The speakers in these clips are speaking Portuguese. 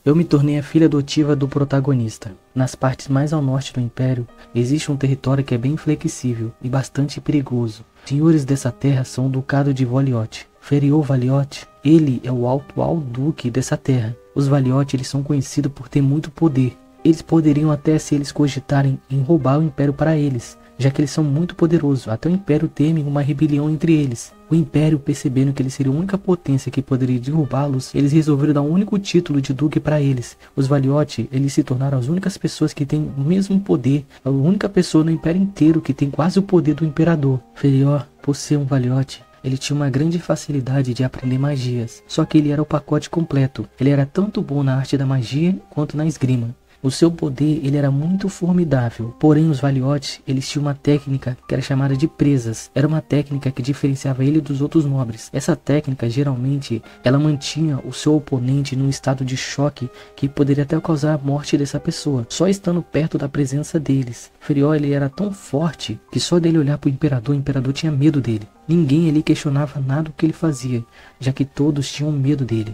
Eu me tornei a filha adotiva do protagonista. Nas partes mais ao norte do Império, existe um território que é bem flexível e bastante perigoso. Os senhores dessa terra são o Ducado de Valiot. Ferior Valiot, ele é o atual duque dessa terra. Os Valiot, eles são conhecidos por ter muito poder. Eles poderiam até, se eles cogitarem, em roubar o Império para eles, já que eles são muito poderosos. Até o Império teme uma rebelião entre eles. O Império, percebendo que eles seriam a única potência que poderia derrubá-los, eles resolveram dar um único título de duque para eles. Os Valiot, eles se tornaram as únicas pessoas que têm o mesmo poder, a única pessoa no Império inteiro que tem quase o poder do Imperador. Ferior, por ser um Valiot, ele tinha uma grande facilidade de aprender magias, só que ele era o pacote completo. Ele era tanto bom na arte da magia quanto na esgrima. O seu poder, ele era muito formidável, porém os Valiot, eles tinham uma técnica que era chamada de presas. Era uma técnica que diferenciava ele dos outros nobres. Essa técnica, geralmente, ela mantinha o seu oponente num estado de choque que poderia até causar a morte dessa pessoa, só estando perto da presença deles. Ferior, ele era tão forte que só dele olhar para o Imperador tinha medo dele. Ninguém ali questionava nada do que ele fazia, já que todos tinham medo dele.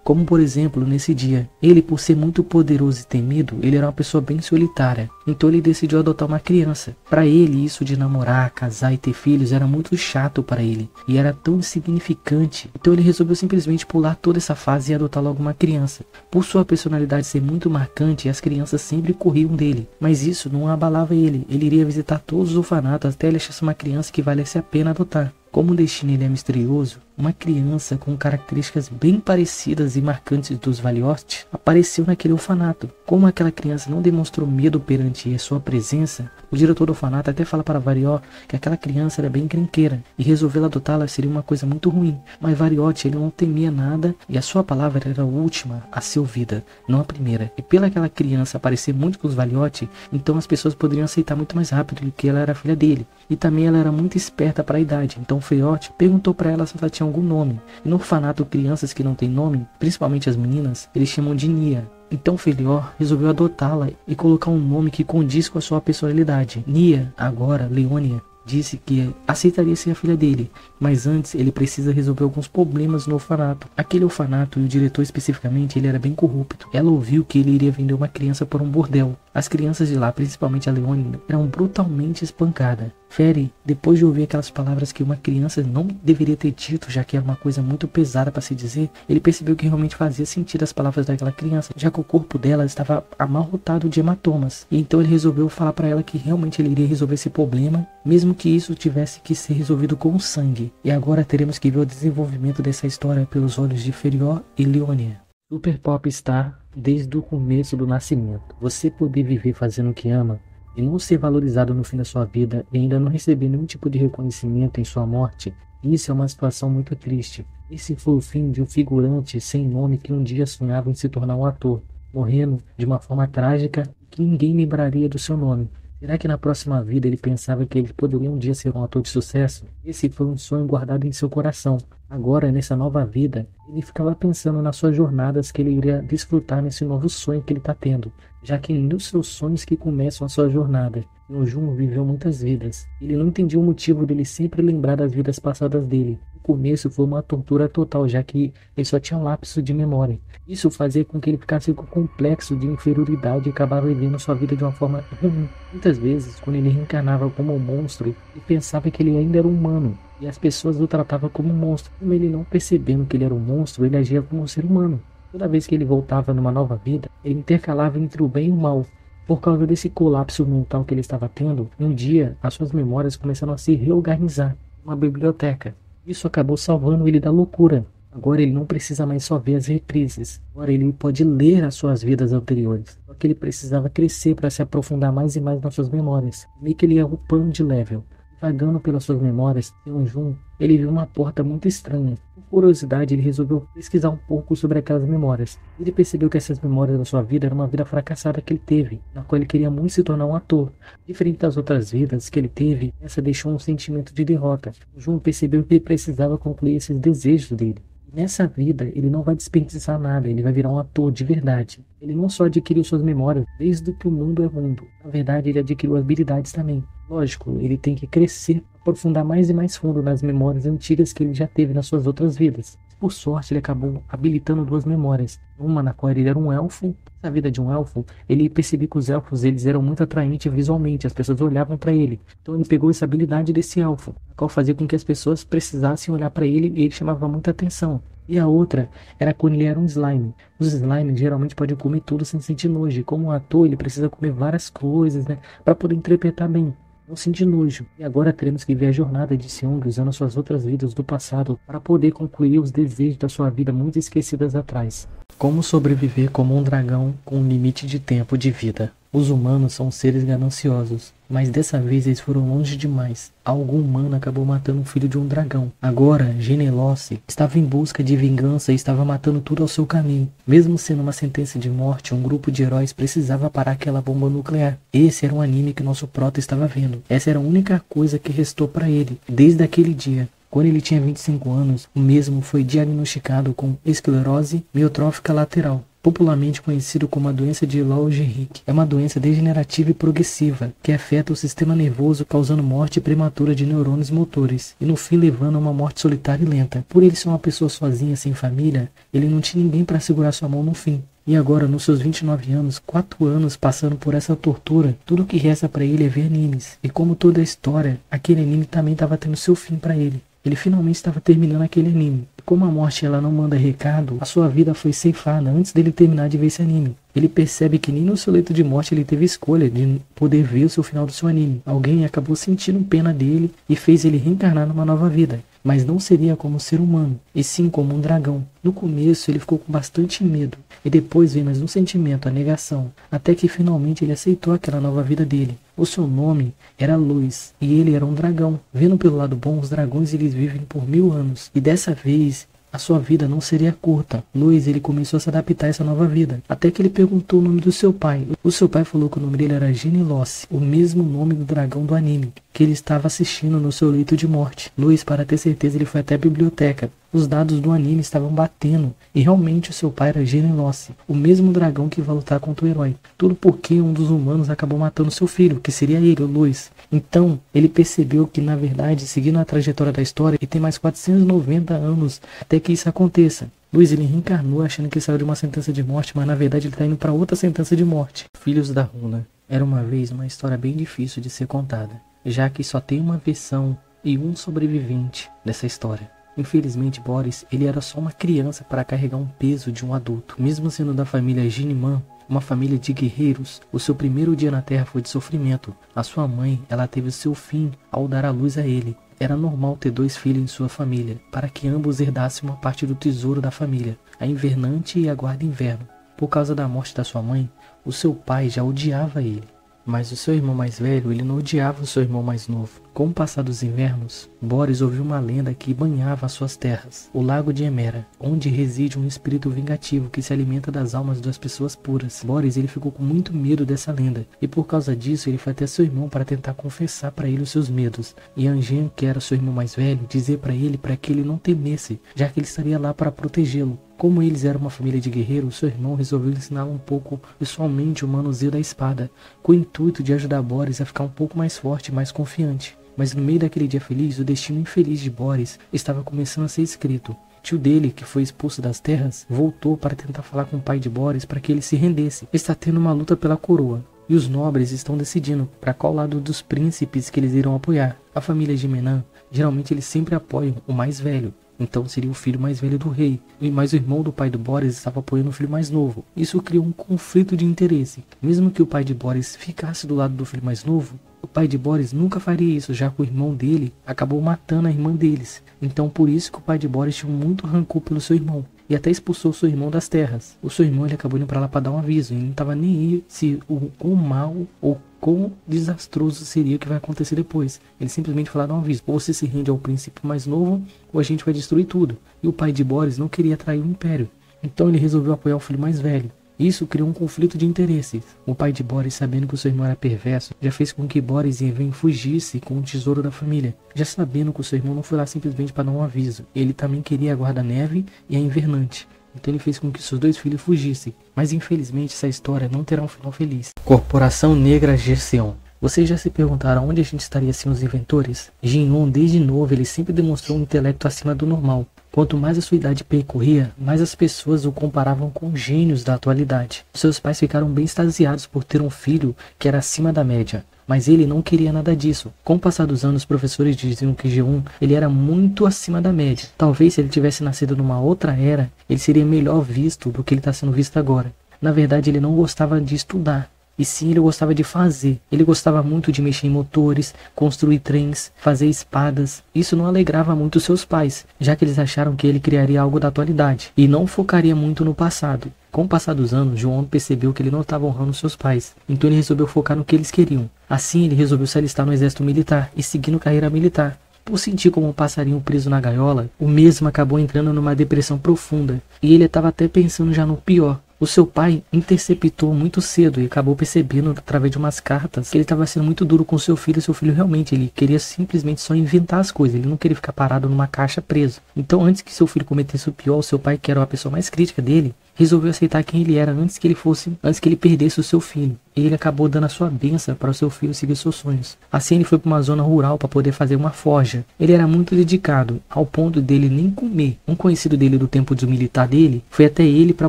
Como por exemplo, nesse dia, ele por ser muito poderoso e temido, ele era uma pessoa bem solitária. Então ele decidiu adotar uma criança. Para ele, isso de namorar, casar e ter filhos era muito chato para ele. E era tão insignificante. Então ele resolveu simplesmente pular toda essa fase e adotar logo uma criança. Por sua personalidade ser muito marcante, as crianças sempre corriam dele. Mas isso não abalava ele. Ele iria visitar todos os orfanatos até ele achasse uma criança que valesse a pena adotar. Como o destino ele é misterioso, uma criança com características bem parecidas e marcantes dos Valiot apareceu naquele orfanato. Como aquela criança não demonstrou medo perante a sua presença, o diretor do orfanato até fala para Valiot que aquela criança era bem encrenqueira e resolvê-la adotá-la seria uma coisa muito ruim. Mas Valiot, ele não temia nada e a sua palavra era a última a ser ouvida, não a primeira. E pela aquela criança aparecer muito com os Valiot, então as pessoas poderiam aceitar muito mais rápido do que ela era filha dele. E também ela era muito esperta para a idade, então Ferior perguntou para ela se ela tinha algum nome. E no orfanato, crianças que não têm nome, principalmente as meninas, eles chamam de Nia. Então Ferior resolveu adotá-la e colocar um nome que condiz com a sua personalidade. Nia, agora Leonia, disse que aceitaria ser a filha dele, mas antes ele precisa resolver alguns problemas no orfanato. Aquele orfanato, e o diretor especificamente, ele era bem corrupto. Ela ouviu que ele iria vender uma criança para um bordel. As crianças de lá, principalmente a Leonia, eram brutalmente espancadas. Fere, depois de ouvir aquelas palavras que uma criança não deveria ter dito, já que era uma coisa muito pesada para se dizer, ele percebeu que realmente fazia sentido as palavras daquela criança, já que o corpo dela estava amarrotado de hematomas. E então ele resolveu falar para ela que realmente ele iria resolver esse problema, mesmo que isso tivesse que ser resolvido com sangue. E agora teremos que ver o desenvolvimento dessa história pelos olhos de Ferior e Leonia. Super Pop Star desde o começo do nascimento. Você poder viver fazendo o que ama e não ser valorizado no fim da sua vida e ainda não receber nenhum tipo de reconhecimento em sua morte, isso é uma situação muito triste. Esse foi o fim de um figurante sem nome que um dia sonhava em se tornar um ator, morrendo de uma forma trágica que ninguém lembraria do seu nome. Será que na próxima vida ele pensava que ele poderia um dia ser um ator de sucesso? Esse foi um sonho guardado em seu coração. Agora, nessa nova vida, ele ficava pensando nas suas jornadas que ele iria desfrutar nesse novo sonho que ele está tendo, já que nos seus sonhos que começam a sua jornada. O Jun viveu muitas vidas. Ele não entendia o motivo dele sempre lembrar das vidas passadas dele. No começo foi uma tortura total, já que ele só tinha um lapso de memória. Isso fazia com que ele ficasse com complexo de inferioridade e acabava vivendo sua vida de uma forma ruim. Muitas vezes, quando ele reencarnava como um monstro, ele pensava que ele ainda era humano. E as pessoas o tratavam como um monstro. Como ele não percebendo que ele era um monstro, ele agia como um ser humano. Toda vez que ele voltava numa nova vida, ele intercalava entre o bem e o mal. Por causa desse colapso mental que ele estava tendo, um dia as suas memórias começaram a se reorganizar. Uma biblioteca. Isso acabou salvando ele da loucura. Agora ele não precisa mais só ver as reprises. Agora ele pode ler as suas vidas anteriores. Só que ele precisava crescer para se aprofundar mais e mais nas suas memórias. Meio que ele ia upando de level. Vagando pelas suas memórias, em Jun, ele viu uma porta muito estranha. Por curiosidade, ele resolveu pesquisar um pouco sobre aquelas memórias. Ele percebeu que essas memórias da sua vida eram uma vida fracassada que ele teve, na qual ele queria muito se tornar um ator. Diferente das outras vidas que ele teve, essa deixou um sentimento de derrota. Jun percebeu que ele precisava concluir esses desejos dele. Nessa vida, ele não vai desperdiçar nada, ele vai virar um ator de verdade. Ele não só adquiriu suas memórias desde que o mundo é mundo. Na verdade, ele adquiriu habilidades também. Lógico, ele tem que crescer, aprofundar mais e mais fundo nas memórias antigas que ele já teve nas suas outras vidas. por sorte ele acabou habilitando duas memórias. Uma na qual ele era um elfo. Na vida de um elfo, ele percebia que os elfos eles eram muito atraentes visualmente, as pessoas olhavam para ele. Então ele pegou essa habilidade desse elfo, a qual fazia com que as pessoas precisassem olhar para ele e ele chamava muita atenção. E a outra era quando ele era um slime. Os slimes geralmente podem comer tudo sem sentir nojo. E como um ator, ele precisa comer várias coisas, né, para poder interpretar bem. Não sentir nojo. E agora teremos que ver a jornada de Seong usando suas outras vidas do passado para poder concluir os desejos da sua vida muito esquecidas atrás. Como sobreviver como um dragão com um limite de tempo de vida. Os humanos são seres gananciosos, mas dessa vez eles foram longe demais. Algum humano acabou matando o filho de um dragão. Agora, Genelosse estava em busca de vingança e estava matando tudo ao seu caminho. Mesmo sendo uma sentença de morte, um grupo de heróis precisava parar aquela bomba nuclear. Esse era um anime que nosso prota estava vendo. Essa era a única coisa que restou para ele, desde aquele dia. Quando ele tinha 25 anos, o mesmo foi diagnosticado com esclerose miotrófica lateral, popularmente conhecido como a doença de Lou-Gehrig. É uma doença degenerativa e progressiva que afeta o sistema nervoso, causando morte prematura de neurônios motores e no fim levando a uma morte solitária e lenta. Por ele ser uma pessoa sozinha, sem família, ele não tinha ninguém para segurar sua mão no fim. E agora, nos seus 29 anos, 4 anos passando por essa tortura, tudo o que resta para ele é ver animes. E como toda a história, aquele anime também estava tendo seu fim para ele. Ele finalmente estava terminando aquele anime. E como a morte ela não manda recado, a sua vida foi ceifada antes dele terminar de ver esse anime. Ele percebe que nem no seu leito de morte ele teve escolha de poder ver o seu final do seu anime. Alguém acabou sentindo pena dele e fez ele reencarnar numa nova vida. Mas não seria como um ser humano, e sim como um dragão. No começo ele ficou com bastante medo, e depois veio mais um sentimento, a negação, até que finalmente ele aceitou aquela nova vida dele. O seu nome era Luz, e ele era um dragão. Vendo pelo lado bom, os dragões eles vivem por 1000 anos, e dessa vez a sua vida não seria curta. Luz ele começou a se adaptar a essa nova vida, até que ele perguntou o nome do seu pai. O seu pai falou que o nome dele era Genelosse, o mesmo nome do dragão do anime, que ele estava assistindo no seu leito de morte. Luz, para ter certeza, ele foi até a biblioteca. Os dados do anime estavam batendo, e realmente o seu pai era Genelosse, o mesmo dragão que vai lutar contra o herói. Tudo porque um dos humanos acabou matando seu filho, que seria ele, o Luz. Então, ele percebeu que, na verdade, seguindo a trajetória da história, ele tem mais 490 anos até que isso aconteça. Luz, ele reencarnou achando que saiu de uma sentença de morte, mas na verdade ele está indo para outra sentença de morte. Filhos da Runa. Era uma vez uma história bem difícil de ser contada, já que só tem uma versão e um sobrevivente dessa história. Infelizmente, Boris, ele era só uma criança para carregar um peso de um adulto. Mesmo sendo da família Jinman, uma família de guerreiros, o seu primeiro dia na Terra foi de sofrimento. A sua mãe, ela teve o seu fim ao dar à luz a ele. Era normal ter 2 filhos em sua família, para que ambos herdassem uma parte do tesouro da família, a Invernante e a Guarda Inverno. Por causa da morte da sua mãe, o seu pai já odiava ele. Mas o seu irmão mais velho, ele não odiava o seu irmão mais novo. Com o passar dos invernos, Boris ouviu uma lenda que banhava as suas terras, o Lago de Emera, onde reside um espírito vingativo que se alimenta das almas das pessoas puras. Boris ele ficou com muito medo dessa lenda, e por causa disso ele foi até seu irmão para tentar confessar para ele os seus medos. E Angen, que era seu irmão mais velho, dizer para ele para que ele não temesse, já que ele estaria lá para protegê-lo. Como eles eram uma família de guerreiros, seu irmão resolveu ensiná-lo um pouco pessoalmente o manuseio da espada, com o intuito de ajudar Boris a ficar um pouco mais forte e mais confiante. Mas no meio daquele dia feliz, o destino infeliz de Boris estava começando a ser escrito. Tio dele, que foi expulso das terras, voltou para tentar falar com o pai de Boris para que ele se rendesse. Está tendo uma luta pela coroa, e os nobres estão decidindo para qual lado dos príncipes que eles irão apoiar. A família de Menan, geralmente eles sempre apoiam o mais velho. Então seria o filho mais velho do rei, mas o irmão do pai do Boris estava apoiando o filho mais novo. Isso criou um conflito de interesse. Mesmo que o pai de Boris ficasse do lado do filho mais novo, o pai de Boris nunca faria isso, já que o irmão dele acabou matando a irmã deles. Então por isso que o pai de Boris tinha muito rancor pelo seu irmão, e até expulsou seu irmão das terras. O seu irmão ele acabou indo para lá para dar um aviso, e ele não estava nem aí se o quão mal ou quão desastroso seria o que vai acontecer depois. Ele simplesmente falou: um aviso, ou você se rende ao príncipe mais novo, ou a gente vai destruir tudo. E o pai de Boris não queria trair o império, então ele resolveu apoiar o filho mais velho. Isso criou um conflito de interesses. O pai de Boris, sabendo que o seu irmão era perverso, já fez com que Boris e Even fugisse com o tesouro da família. Já sabendo que o seu irmão não foi lá simplesmente para dar um aviso, ele também queria a Guarda-Neve e a Invernante. Então ele fez com que seus 2 filhos fugissem. Mas infelizmente essa história não terá um final feliz. Corporação Negra Gerseon. Vocês já se perguntaram onde a gente estaria sem os inventores? Jin-On, desde novo, ele sempre demonstrou um intelecto acima do normal. Quanto mais a sua idade percorria, mais as pessoas o comparavam com gênios da atualidade. Seus pais ficaram bem extasiados por ter um filho que era acima da média. Mas ele não queria nada disso. Com o passar dos anos, os professores diziam que G1 ele era muito acima da média. Talvez se ele tivesse nascido numa outra era, ele seria melhor visto do que ele está sendo visto agora. Na verdade, ele não gostava de estudar. E sim, ele gostava de fazer. Ele gostava muito de mexer em motores, construir trens, fazer espadas. Isso não alegrava muito seus pais, já que eles acharam que ele criaria algo da atualidade e não focaria muito no passado. Com o passar dos anos, João percebeu que ele não estava honrando seus pais, então ele resolveu focar no que eles queriam. Assim, ele resolveu se alistar no exército militar e seguindo carreira militar. Por sentir como um passarinho preso na gaiola, o mesmo acabou entrando numa depressão profunda, e ele estava até pensando já no pior. O seu pai interceptou muito cedo e acabou percebendo através de umas cartas que ele estava sendo muito duro com seu filho. Seu filho realmente ele queria simplesmente só inventar as coisas, ele não queria ficar parado numa caixa preso. Então antes que seu filho cometesse o pior, o seu pai, que era a pessoa mais crítica dele, resolveu aceitar quem ele era antes que ele perdesse o seu filho. E ele acabou dando a sua bênção para o seu filho seguir seus sonhos. Assim ele foi para uma zona rural para poder fazer uma forja. Ele era muito dedicado, ao ponto dele nem comer. Um conhecido dele do tempo do militar dele foi até ele para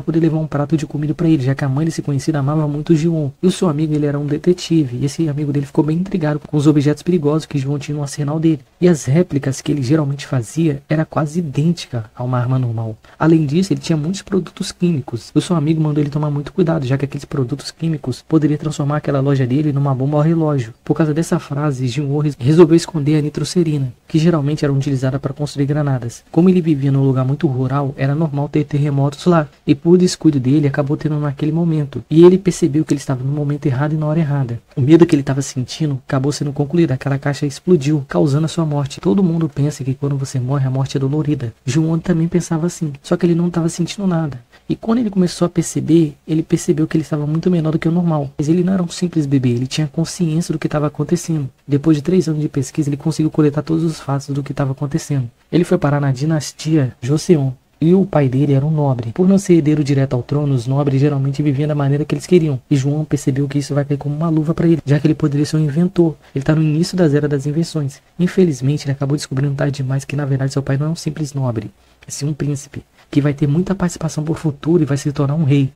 poder levar um prato de comida para ele, já que a mãe desse conhecido amava muito o João. E o seu amigo ele era um detetive, e esse amigo dele ficou bem intrigado com os objetos perigosos que João tinha no arsenal dele. E as réplicas que ele geralmente fazia era quase idêntica a uma arma normal. Além disso, ele tinha muitos produtos químicos. O seu amigo mandou ele tomar muito cuidado, já que aqueles produtos químicos poderiam transformar aquela loja dele numa bomba ao relógio. Por causa dessa frase, João resolveu esconder a nitrocerina, que geralmente era utilizada para construir granadas. Como ele vivia num lugar muito rural, era normal ter terremotos lá, e por descuido dele, acabou tendo naquele momento. E ele percebeu que ele estava no momento errado e na hora errada. O medo que ele estava sentindo acabou sendo concluído, aquela caixa explodiu, causando a sua morte. Todo mundo pensa que quando você morre, a morte é dolorida. João também pensava assim, só que ele não estava sentindo nada. E quando ele começou a perceber, ele percebeu que ele estava muito menor do que o normal. Mas ele não era um simples bebê, ele tinha consciência do que estava acontecendo. Depois de 3 anos de pesquisa, ele conseguiu coletar todos os fatos do que estava acontecendo. Ele foi parar na dinastia Joseon. E o pai dele era um nobre. Por não ser herdeiro direto ao trono, os nobres geralmente viviam da maneira que eles queriam. E João percebeu que isso vai cair como uma luva para ele, já que ele poderia ser um inventor. Ele está no início das eras das invenções. Infelizmente, ele acabou descobrindo tarde demais que na verdade seu pai não é um simples nobre, é sim um príncipe, que vai ter muita participação por futuro e vai se tornar um rei.